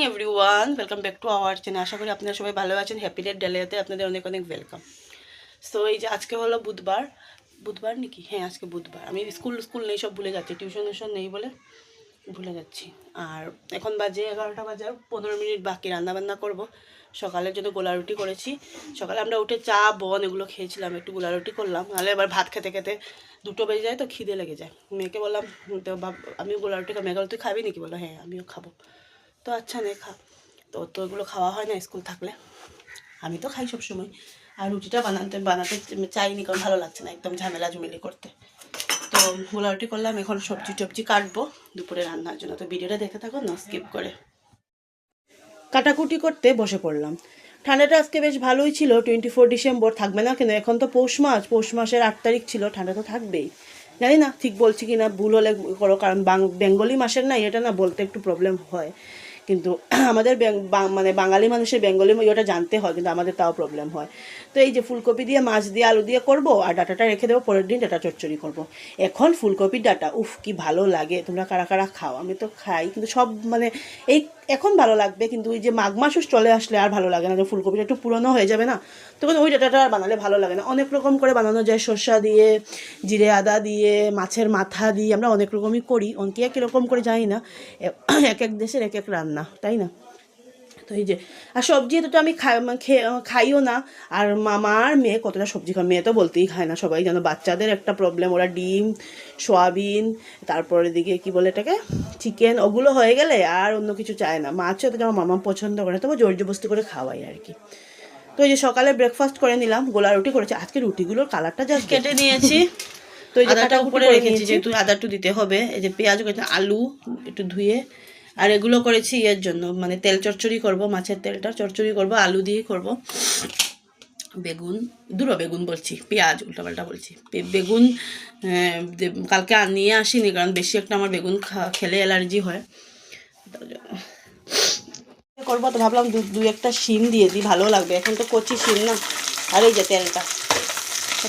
Morning everyone, welcome back to our channel. আশা করি আপনারা সবাই ভালো আছেন। হ্যাপি ডে ডালিয়াতে আপনাদের অনেক অনেক ওয়েলকাম। সো এই যে আজকে হলো বুধবার নাকি? হ্যাঁ, আজকে বুধবার। আমি স্কুল নেই, সব ভুলে যাচ্ছি, টিউশন নেই বলে ভুলে যাচ্ছি। আর এখন বাজে 11টা বাজার 15 মিনিট বাকি, রান্নাবান্না করব। সকালের জন্য গোলা রুটি করেছি। সকালে আমরা উঠে চা বন এগুলো খেয়েছিলাম, একটু গোলা রুটি করলাম। নাহলে এবার ভাত খেতে খেতে 2টো বেজে যায়, তো খিদে লেগে যায়। মেয়েকে বললাম, তো আমিও গোলা রুটি খাবো। মেয়ে, তুই খাবি নাকি? বললো হ্যাঁ আমিও খাবো। তো আচ্ছা নে খা। তো এগুলো খাওয়া হয় না স্কুল থাকলে। আমি তো খাই সবসময়। আর রুটিটা বানাতে চাইনি, কারণ ভালো লাগছে না একদম ঝামেলা ঝুমেলি করতে। তো গোলা রুটি করলাম। এখন সবজি টবজি কাটবো দুপুরে রান্নার জন্য। তো ভিডিওটা দেখতে থাকো, না স্কিপ করে। কাটাকুটি করতে বসে পড়লাম। ঠান্ডাটা আজকে বেশ ভালোই ছিল। 24 ডিসেম্বর থাকবে না কেন? এখন তো পৌষ মাসের 8 তারিখ ছিল। ঠান্ডা তো থাকবেই। জানি না ঠিক বলছি কি না, ভুল হলে করো, কারণ বেঙ্গলি মাসের না, এটা না বলতে একটু প্রবলেম হয়। কিন্তু আমাদের মানে বাঙালি মানুষের বেঙ্গলি ইয়েটা জানতে হয়, কিন্তু আমাদের তাও প্রবলেম হয়। তো এই যে ফুলকপি দিয়ে, মাছ দিয়ে, আলু দিয়ে করব, আর ডাটাটা রেখে দেবো, পরের দিন ডাটা চচ্চড়ি করব। এখন ফুলকপির ডাটা উফ কি ভালো লাগে! তোমরা কারা কারা খাও? আমি তো খাই, কিন্তু সব মানে এই এখন ভালো লাগবে, কিন্তু ওই যে মাঘ মাস চলে আসলে আর ভালো লাগে না। যে ফুলকপিটা একটু পুরনো হয়ে যাবে না, তখন ওই ডাটাটা আর বানালে ভালো লাগে না। অনেক রকম করে বানানো যায়, সর্ষা দিয়ে, জিরে আদা দিয়ে, মাছের মাথা দিয়ে, আমরা অনেক রকমই করি। অনেকে এক রকম করে জানি না, এক এক দেশের এক এক রান্না, তাই না? তো এই যে, আর সবজি তো আমি খাইও না। আর মামার মেয়ে কতটা সবজি খায়, মেয়ে তো বলতেই খায় না। সবাই জানো বাচ্চাদের একটা প্রবলেম, ওরা ডিম, সোয়াবিন, তারপরে দিকে কি বলে এটাকে, চিকেন, ওগুলো হয়ে গেলে আর অন্য কিছু চায় না। মাছও তো যেমন মামা পছন্দ করে, তবে জোর জবস্তি করে খাওয়াই আর কি। তো এই যে সকালে ব্রেকফাস্ট করে নিলাম, গোলা রুটি করেছি। আজকে রুটিগুলোর কালারটা যা কেটে নিয়েছি। তো এই যে আদাটা উপরে রেখেছি, যেহেতু আদা একটু দিতে হবে। এই যে পেঁয়াজ করেছি, আলু একটু ধুয়ে, আর এগুলো করেছি এর জন্য, মানে তেল চচ্চড়ি করব, মাছের তেলটা চচ্চড়ি করব, আলু দিয়ে করব। বেগুন বলছি, পেঁয়াজ উল্টাপাল্টা বলছি। বেগুন কালকে নিয়ে আসিনি, কারণ বেশি একটা আমার বেগুন খেলে অ্যালার্জি হয়, তার জন্য করবো। তো ভাবলাম দুই একটা শিম দিয়ে দিই, ভালো লাগবে। এখন তো কচি শিম না। আর এই যে তেলটা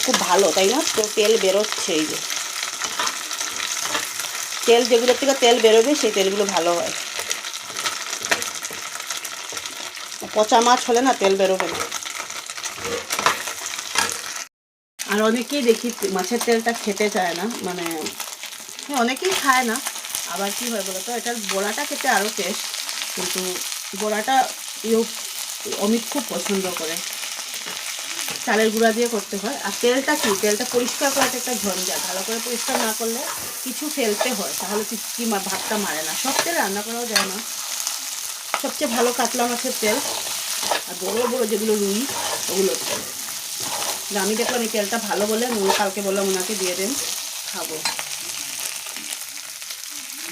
খুব ভালো, তাই না? তো তেল বেরোচ্ছে, এই যে তেল, যেগুলোর থেকে তেল বেরোবে সেই তেলগুলো ভালো হয়। পচা মাছ হলে না তেল বেরোবে না। আর অনেকেই দেখি মাছের তেলটা খেতে চায় না, মানে অনেকেই খায় না। আবার কি হয় বলো তো, এটার বড়াটা খেতে আরও টেস্ট, কিন্তু বড়াটা অমিত খুব পছন্দ করে। চালের গুঁড়া দিয়ে করতে হয়। আর তেলটা কি, তেলটা পরিষ্কার করাটা একটা ঝঞ্ঝাট। ভালো করে পরিষ্কার না করলে কিছু ফেলতে হয়, তাহলে কি ভাতটা মারে না। সব তেল রান্না করাও যায় না। সবচেয়ে ভালো কাতলা মাছের তেল, আর বড়ো বড়ো যেগুলো রুই, ওগুলোর তেল। আমি দেখলাম এই তেলটা ভালো বলে কালকে বললাম ওনাকে দিয়ে দেন, খাবো।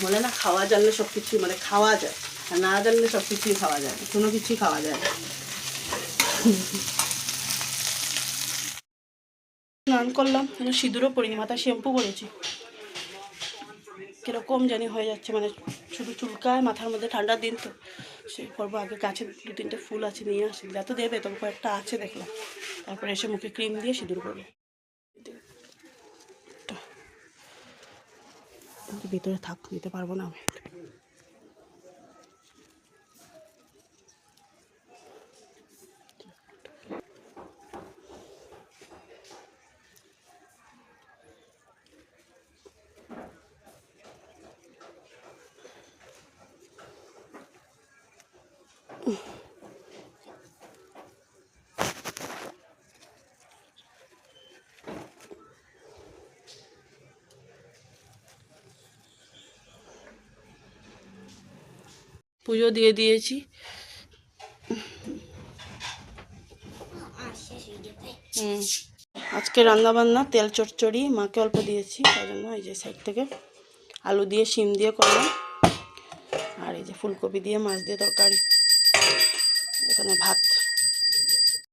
বলে না, খাওয়া জানলে সব কিছুই মানে খাওয়া যায়, আর না জানলে সব কিছুই খাওয়া যায় না, কোনো কিছুই খাওয়া যায় না। স্নান করলাম, সিঁদুরও পরিনি, মাথায় শ্যাম্পু করেছি। কীরকম জানি হয়ে যাচ্ছে, মানে শুধু চুলকায় মাথার মধ্যে। ঠান্ডার দিন তো সেই করবো। আগে গাছে 2-3টে ফুল আছে, নিয়ে আসি, তো দেবে, তবে কয়েকটা আছে দেখলাম। তারপরে এসে মুখে ক্রিম দিয়ে সিঁদুর করবো। ভিতরে থাক, দিতে পারবো না আমি। পুজো দিয়ে দিয়েছি। আজকে রান্না বান্না তেল চচ্চড়ি, মাকে অল্প দিয়েছি, তাই জন্য এই যে সাইড থেকে আলু দিয়ে শিম দিয়ে করলাম। আর এই যে ফুলকপি দিয়ে মাছ দিয়ে তরকারি, এখানে ভাত।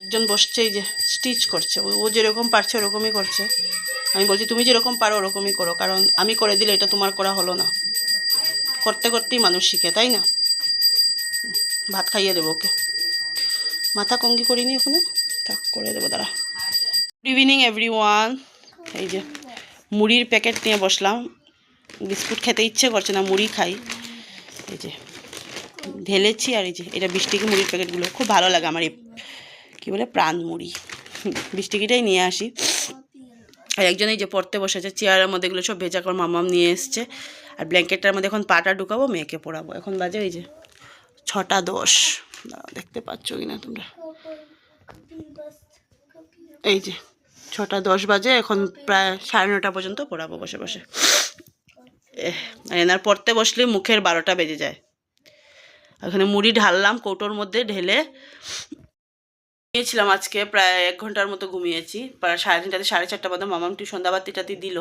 একজন বসছে, এই যে স্টিচ করছে, ও যেরকম পারছে ওরকমই করছে। আমি বলছি তুমি যেরকম পারো ওরকমই করো, কারণ আমি করে দিলে এটা তোমার করা হলো না। করতে করতেই মানুষ শিখে, তাই না? ভাত খাইয়ে দেবো ওকে। মাথা কঙ্গি করিনি ওখানে, থাক করে দেবো, দাঁড়া। Good evening everyone. এই যে মুড়ির প্যাকেট নিয়ে বসলাম। বিস্কুট খেতে ইচ্ছে করছে না, মুড়ি খাই। এই যে ঢেলেছি। আর এই যে এটা বৃষ্টিকি মুড়ির প্যাকেটগুলো খুব ভালো লাগে আমার, এই কী বলে প্রাণ মুড়ি, বৃষ্টিকিটাই নিয়ে আসি। আর একজন এই যে পড়তে বসেছে, চেয়ারের মধ্যে এগুলো সব ভেজা করে মামাম নিয়ে এসছে। আর ব্ল্যাঙ্কেটটার মধ্যে এখন পাটা ঢুকাবো, মেয়েকে পড়াবো। এখন বাজে এই যে 6:10, দেখতে পাচ্ছ কিনা তোমরা, এই যে 6:10 বাজে। এখন প্রায় 9:30 পর্যন্ত পড়াবো বসে বসে। এনার পড়তে বসলে মুখের 12টা বেজে যায়। এখানে মুড়ি ঢাললাম কৌটোর মধ্যে ঢেলে ঘুমিয়েছিলাম। আজকে প্রায় 1 ঘন্টার মতো ঘুমিয়েছি। প্রায় 3:30 4:30 মতো মামাম সন্ধ্যাবাতিটাতি দিল।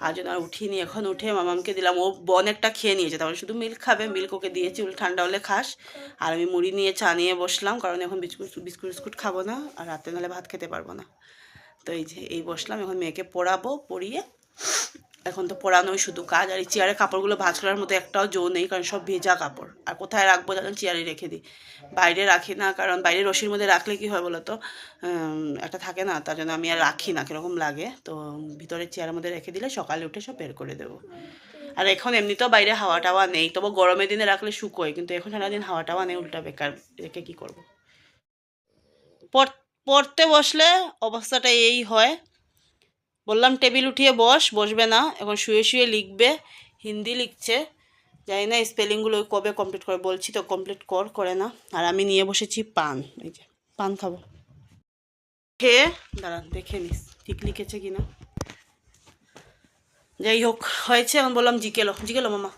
আর জন্য আর উঠিনি। এখন উঠে মামামকে দিলাম, ও অনেকটা খেয়ে নিয়েছে, তারপরে শুধু মিল্ক খাবে, মিল্ক ওকে দিয়েছি, ঠান্ডা হলে খাস। আর আমি মুড়ি নিয়ে চা নিয়ে বসলাম, কারণ এখন বিস্কুট খাবো না, আর রাতে নাহলে ভাত খেতে পারবো না। তো এই যে এই বসলাম, এখন মেয়েকে পড়াবো, পড়িয়ে এখন তো পড়ানোই শুধু কাজ। আর এই চেয়ারে কাপড়গুলো ভাঁজ করার মতো একটাও জো নেই, কারণ সব ভেজা কাপড়। আর কোথায় রাখবো জানেন, চেয়ারে রেখে দিই, বাইরে রাখি না, কারণ বাইরে রশির মধ্যে রাখলে কী হয় বলো তো, একটা থাকে না, তার জন্য আমি আর রাখি না, কীরকম লাগে। তো ভিতরে চেয়ারের মধ্যে রেখে দিলে সকালে উঠে সব বের করে দেবো। আর এখন এমনিতেও বাইরে হাওয়া টাওয়া নেই, তবু গরমের দিনে রাখলে শুকোয়, কিন্তু এখন সারাদিন হাওয়া টাওয়া নেই, উল্টা বেকার রেখে কী করবো। পড়তে বসলে অবস্থাটা এই হয়। বললাম টেবিল উঠিয়ে বসবে না, এখন শুয়ে শুয়ে লিখবে, হিন্দি লিখছে, জানি না স্পেলিংগুলো কবে কমপ্লিট করে, বলছি তো কমপ্লিট করে না। আর আমি নিয়ে বসেছি পান, এই যে পান খাবো। খেয়ে দাঁড়ান দেখে নিস ঠিক লিখেছে কিনা। যাই হোক হয়েছে। এখন বললাম জিকেলো মামা।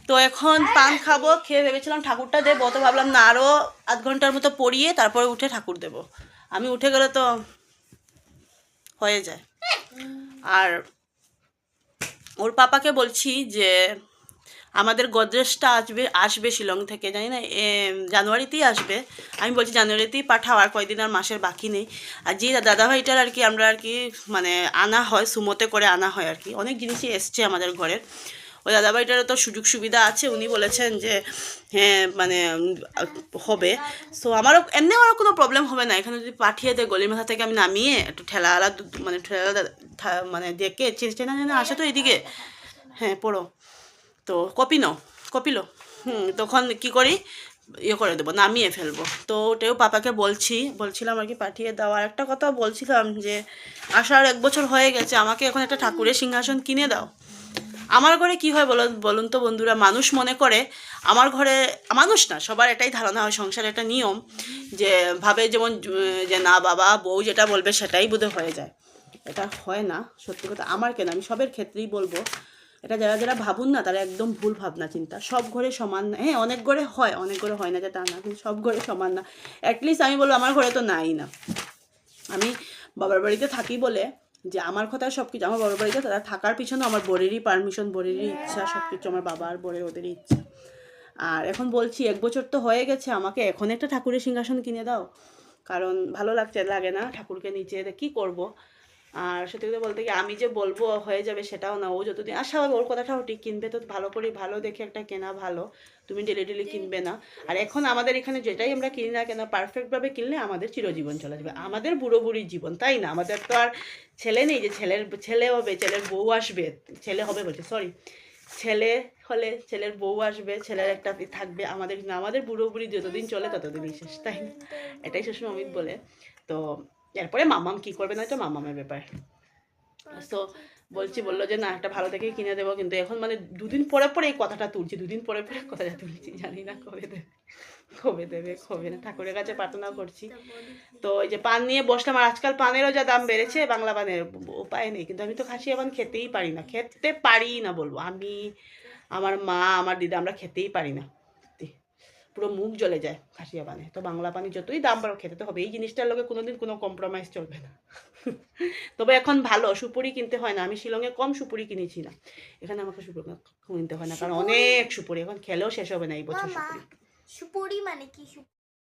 তো এখন পান খাবো, খেয়ে ভেবেছিলাম ঠাকুরটা দেবো, তো ভাবলাম না, আরও আধ ঘন্টার মতো পড়িয়ে তারপরে উঠে ঠাকুর দেবো। আমি উঠে গেলে তো হয়ে যায়। আর ওর পাপাকে বলছি যে আমাদের গডরেজটা আসবে শিলং থেকে, জানি না জানুয়ারিতেই আসবে। আমি বলছি জানুয়ারিতেই পাঠাও, আর কয়দিন আর মাসের বাকি নেই। আর যে দাদাভাইটার আর কি আমরা আর কি মানে আনা হয়, সুমোতে করে আনা হয় আর কি, অনেক জিনিসই এসছে আমাদের ঘরের। ওই দাদাভাইটারও তো সুযোগ সুবিধা আছে, উনি বলেছেন যে হ্যাঁ মানে হবে। সো আমারও এমনি আমার কোনো প্রবলেম হবে না, এখানে যদি পাঠিয়ে দেয় গলির মাথা থেকে আমি নামিয়ে একটু ঠেলাওয়ালা মানে দেখে চেনা জানা আসে তো এদিকে, হ্যাঁ পড়ো তো কপিলো তখন কি করি ইয়ে করে দেবো, নামিয়ে ফেলবো। তো ওটাও পাপাকে বলছিলাম আর কি পাঠিয়ে দেওয়ার। একটা কথা বলছিলাম যে আসার 1 বছর হয়ে গেছে, আমাকে এখন একটা ঠাকুরের সিংহাসন কিনে দাও। আমার ঘরে কি হয় বলুন তো বন্ধুরা, মানুষ মনে করে আমার ঘরে, মানুষ না সবার এটাই ধারণা হয়, সংসার একটা নিয়ম, যে ভাবে যেমন যে না বাবা বউ যেটা বলবে সেটাই বোধহয় হয়ে যায়। এটা হয় না, সত্যি কথা। আমার কেন, আমি সবের ক্ষেত্রেই বলবো, এটা যারা ভাবুন না তারা একদম ভুল ভাবনা চিন্তা। সব ঘরে সমান না, হ্যাঁ অনেক ঘরে হয় না যে তা না, কিন্তু সব ঘরে সমান না। অ্যাটলিস্ট আমি বলবো আমার ঘরে তো নাই না। আমি বাবার বাড়িতে থাকি বলে যে আমার কথা সব কিছু, আমার বাবার বাড়িতে তারা থাকার পিছনে আমার বরেরই পারমিশন, বরেরই ইচ্ছা, সব কিছু আমার বাবা আর বরের ওদেরই ইচ্ছা। আর এখন বলছি 1 বছর তো হয়ে গেছে, আমাকে এখন একটা ঠাকুরের সিংহাসন কিনে দাও, কারণ ভালো লাগে না ঠাকুরকে নিচে কী করব। আর সত্যি কথা বলতে কি, আমি যে বলবো হয়ে যাবে সেটাও না। ও যতদিন আশা হবে, ওর কথাটাও ঠিক, কিনবে তো ভালো করে ভালো দেখে একটা কেনা ভালো, তুমি ডেলি কিনবে না। আর এখন আমাদের এখানে যেটাই আমরা কিনি না কেন, পারফেক্টভাবে কিনলে আমাদের চিরজীবন চলে যাবে, আমাদের বুড়ো বুড়ির জীবন, তাই না? আমাদের তো আর ছেলে নেই যে ছেলে হবে, ছেলের বউ আসবে, ছেলে হবে বলছে সরি, ছেলে হলে ছেলের বউ আসবে, ছেলের একটা থাকবে, আমাদের না, আমাদের বুড়ো বুড়ি যতদিন চলে ততদিনই শেষ, তাই না? এটাই শ্বশুর অমিত বলে। তো এরপরে মামাম কী করবে না, তো মামামের ব্যাপার। তো বললো যে না একটা ভালো দেখেই কিনে দেবো, কিন্তু এখন মানে 2 দিন পরে এই কথাটা তুলছি, 2 দিন পরে কথাটা তুলছি, জানি না কবে দেবে না, ঠাকুরের কাছে প্রার্থনা করছি। তো ওই যে পান নিয়ে বসলাম, আর আজকাল পানেরও যা দাম বেড়েছে, বাংলা পানের উপায় নেই, কিন্তু আমি তো খাসিয়া পান খেতে পারি না বলবো আমি, আমার মা, আমার দিদা, আমরা খেতেই পারি না, পুরো মুখ জ্বলে যায় খাসিয়া পানে। তো বাংলা পানি যতই দাম বাড়ো খেতে তো হবে, এই জিনিসটার লোকে কোনোদিন কোনো কম্প্রোমাইজ চলবে না। তবে এখন ভালো সুপুরি কিনতে হয় না, আমি শিলংয়ে কম সুপুরি কিনেছি না, এখানে আমাকে সুপুরি কিনতে হয় না, কারণ অনেক সুপুরি এখন খেলেও শেষ হবে না এই বছর। সুপুরি মানে কি?